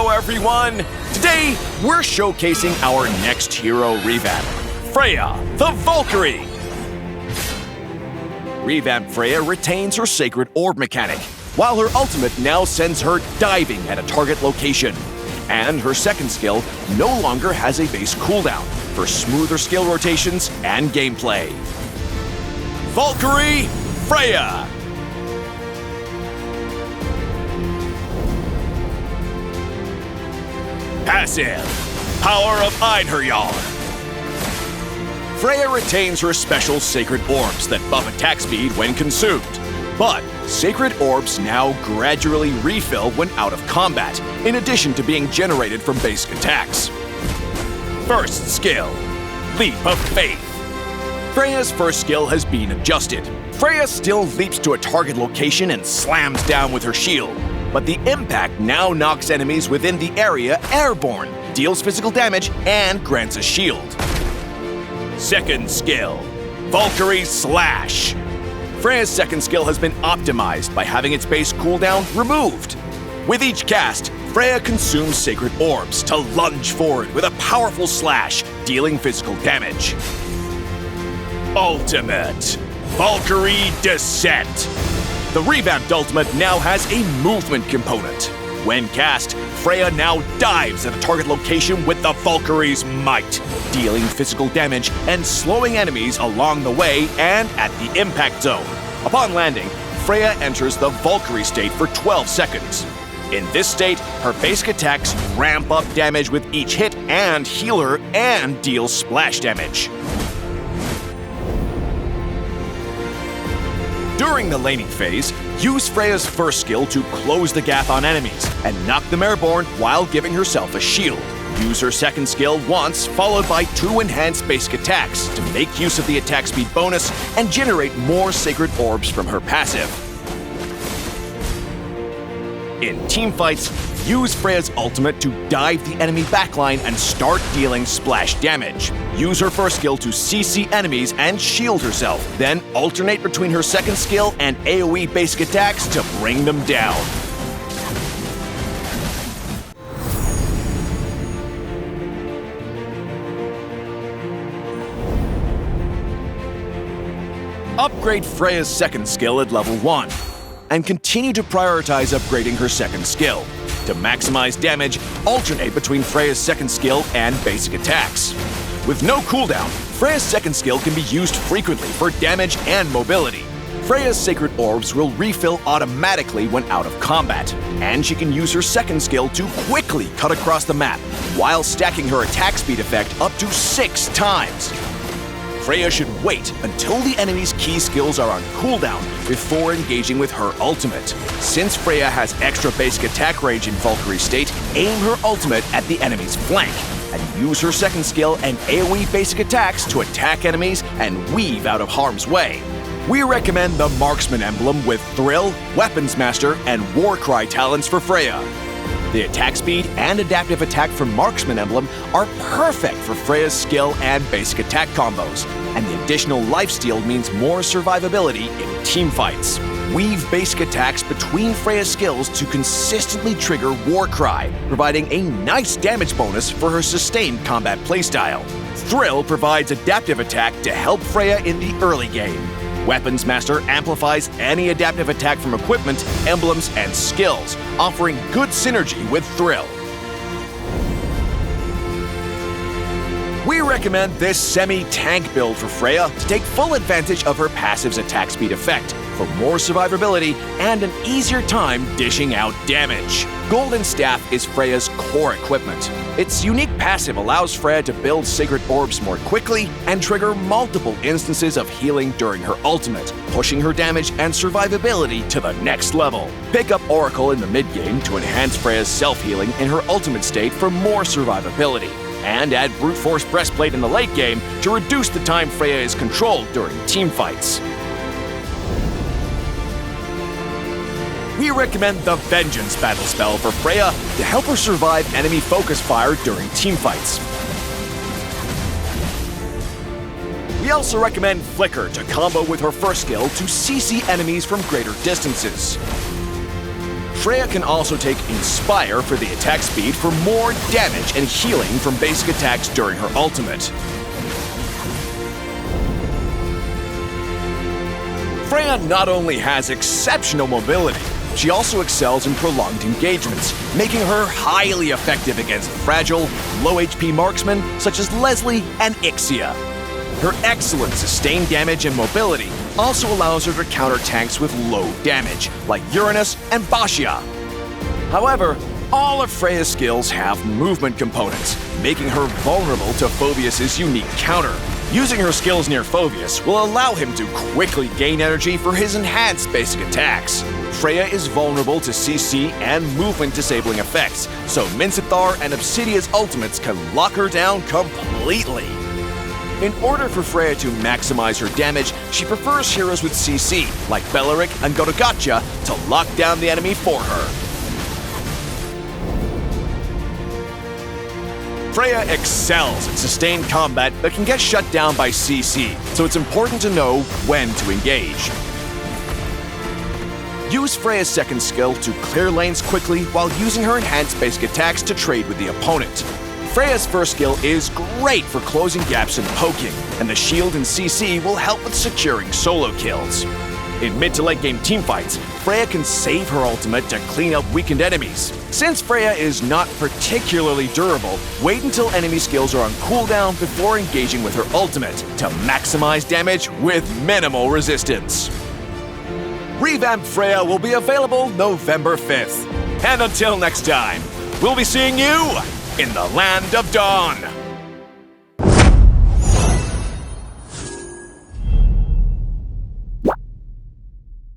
Hello everyone! Today, we're showcasing our next hero revamp, Freya, the Valkyrie! Revamped Freya retains her Sacred Orb mechanic, while her ultimate now sends her diving at a target location. And her second skill no longer has a base cooldown for smoother skill rotations and gameplay. Valkyrie Freya! Passive, Power of Einherjar. Freya retains her special Sacred Orbs that buff attack speed when consumed, but Sacred Orbs now gradually refill when out of combat, in addition to being generated from basic attacks. First skill, Leap of Faith. Freya's first skill has been adjusted. Freya still leaps to a target location and slams down with her shield, but the impact now knocks enemies within the area airborne, deals physical damage, and grants a shield. Second skill, Valkyrie Slash. Freya's second skill has been optimized by having its base cooldown removed. With each cast, Freya consumes Sacred Orbs to lunge forward with a powerful slash, dealing physical damage. Ultimate, Valkyrie Descent. The revamped ultimate now has a movement component. When cast, Freya now dives at a target location with the Valkyrie's might, dealing physical damage and slowing enemies along the way and at the impact zone. Upon landing, Freya enters the Valkyrie state for 12 seconds. In this state, her basic attacks ramp up damage with each hit and heal her and deal splash damage. During the laning phase, use Freya's first skill to close the gap on enemies and knock them airborne while giving herself a shield. Use her second skill once, followed by 2 enhanced basic attacks to make use of the attack speed bonus and generate more Sacred Orbs from her passive. In teamfights, use Freya's ultimate to dive the enemy backline and start dealing splash damage. Use her first skill to CC enemies and shield herself, then alternate between her second skill and AoE basic attacks to bring them down. Upgrade Freya's second skill at level 1. And continue to prioritize upgrading her second skill. To maximize damage, alternate between Freya's second skill and basic attacks. With no cooldown, Freya's second skill can be used frequently for damage and mobility. Freya's Sacred Orbs will refill automatically when out of combat, and she can use her second skill to quickly cut across the map, while stacking her attack speed effect up to 6 times. Freya should wait until the enemy's key skills are on cooldown before engaging with her ultimate. Since Freya has extra basic attack range in Valkyrie state, aim her ultimate at the enemy's flank, and use her second skill and AoE basic attacks to attack enemies and weave out of harm's way. We recommend the Marksman emblem with Thrill, Weapons Master, and Warcry talents for Freya. The attack speed and adaptive attack from Marksman emblem are perfect for Freya's skill and basic attack combos, and the additional lifesteal means more survivability in teamfights. Weave basic attacks between Freya's skills to consistently trigger Warcry, providing a nice damage bonus for her sustained combat playstyle. Thrill provides adaptive attack to help Freya in the early game. Weapons Master amplifies any adaptive attack from equipment, emblems, and skills, offering good synergy with Thrill. We recommend this semi-tank build for Freya to take full advantage of her passive's attack speed effect, for more survivability and an easier time dishing out damage. Golden Staff is Freya's core equipment. Its unique passive allows Freya to build Sacred Orbs more quickly and trigger multiple instances of healing during her ultimate, pushing her damage and survivability to the next level. Pick up Oracle in the mid-game to enhance Freya's self-healing in her ultimate state for more survivability, and add Brute Force Breastplate in the late game to reduce the time Freya is controlled during teamfights. We recommend the Vengeance battle spell for Freya to help her survive enemy focus fire during teamfights. We also recommend Flicker to combo with her first skill to CC enemies from greater distances. Freya can also take Inspire for the attack speed for more damage and healing from basic attacks during her ultimate. Freya not only has exceptional mobility, she also excels in prolonged engagements, making her highly effective against fragile, low HP marksmen such as Leslie and Ixia. Her excellent sustained damage and mobility also allows her to counter tanks with low damage, like Uranus and Bashia. However, all of Freya's skills have movement components, making her vulnerable to Phoveus' unique counter. Using her skills near Phoveus will allow him to quickly gain energy for his enhanced basic attacks. Freya is vulnerable to CC and movement disabling effects, so Minthithar and Obsidia's ultimates can lock her down completely. In order for Freya to maximize her damage, she prefers heroes with CC, like Beleric and Gotogatcha, to lock down the enemy for her. Freya excels in sustained combat but can get shut down by CC, so it's important to know when to engage. Use Freya's second skill to clear lanes quickly while using her enhanced basic attacks to trade with the opponent. Freya's first skill is great for closing gaps and poking, and the shield and CC will help with securing solo kills. In mid to late game teamfights, Freya can save her ultimate to clean up weakened enemies. Since Freya is not particularly durable, wait until enemy skills are on cooldown before engaging with her ultimate to maximize damage with minimal resistance. Revamped Freya will be available November 5th. And until next time, we'll be seeing you in the Land of Dawn!